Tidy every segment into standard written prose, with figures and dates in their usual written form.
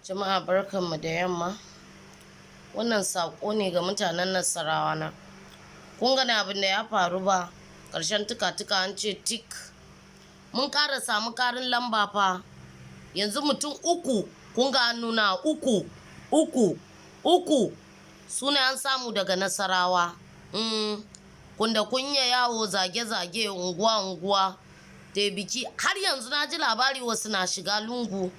Jama'a barkanmu da yamma. Wannan saƙo ne ga mutanen Nasarawa na. Kun gane abin da ya faru ba? Ƙarshen tuka-tuka an ce tik. Mun ƙara samu ƙarin lamba fa. Yanzu mutum uku, kun ga nuna uku. Su ne an samu daga Nasarawa. Kunda kunya yawo zage-zage unguwa da biki. Har yanzu na ji labari wasu na shiga lungu.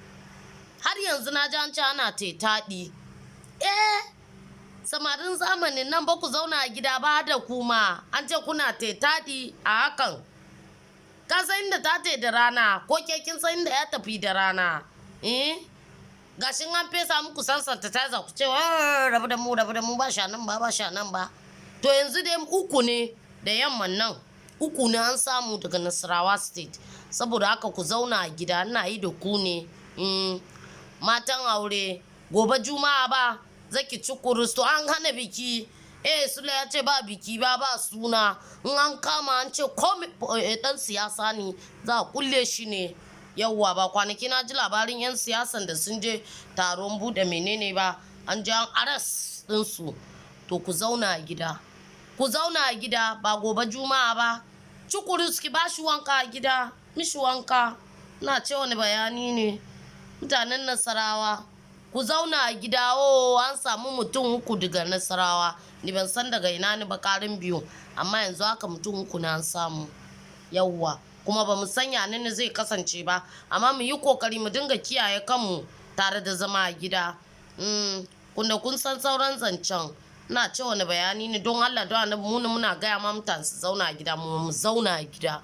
Har yanzu na ji an ce ana taɗi. Samarin zamanin nan ba ku zauna a gida ba da kuma an ce kuna taɗi a hakan. Ka san inda ta da rana ko ke kin san inda ya tafi da rana? Gashin an fesa muku sansanta ta za ku ce rabu da mu ba sha nan ba. To yanzu dai uku ne da yamman nan. Uku ne an samu daga Nasarawa State. Saboda haka ku zauna a gida, ina yi da ku ne. Matan aure gobe juma'a ba zaki ci kurus to an hana biki. Sule ya ce ba biki ba suna. In an kama an ce ko dan siyasa ne za a kulle shi ne. Yawwa ba kwanaki na ji labarin 'yan siyasan da sun je taron bude menene ba an ji an aras ɗinsu. To ku zauna a gida. Ku zauna a gida ba gobe juma'a ba. Ci kurus ki ba shi wanka a gida. Mishi wanka. Na ce wani bayani ne. Mutanen Nasarawa ku zauna a gida. An samu mutum uku daga Nasarawa. Ni ban san daga ina ni ba karin biyu. Amma yanzu haka mutum uku na an samu. Yawwa kuma ba mu sanya ne zai kasance ba. Amma mu yi kokari mu dinga kiyaye kanmu tare da zama a gida. Kunda kun san sauran zancen. Na ce wani bayani ne don Allah don annabi muna gaya ma mutane su zauna a gida mu zauna a gida.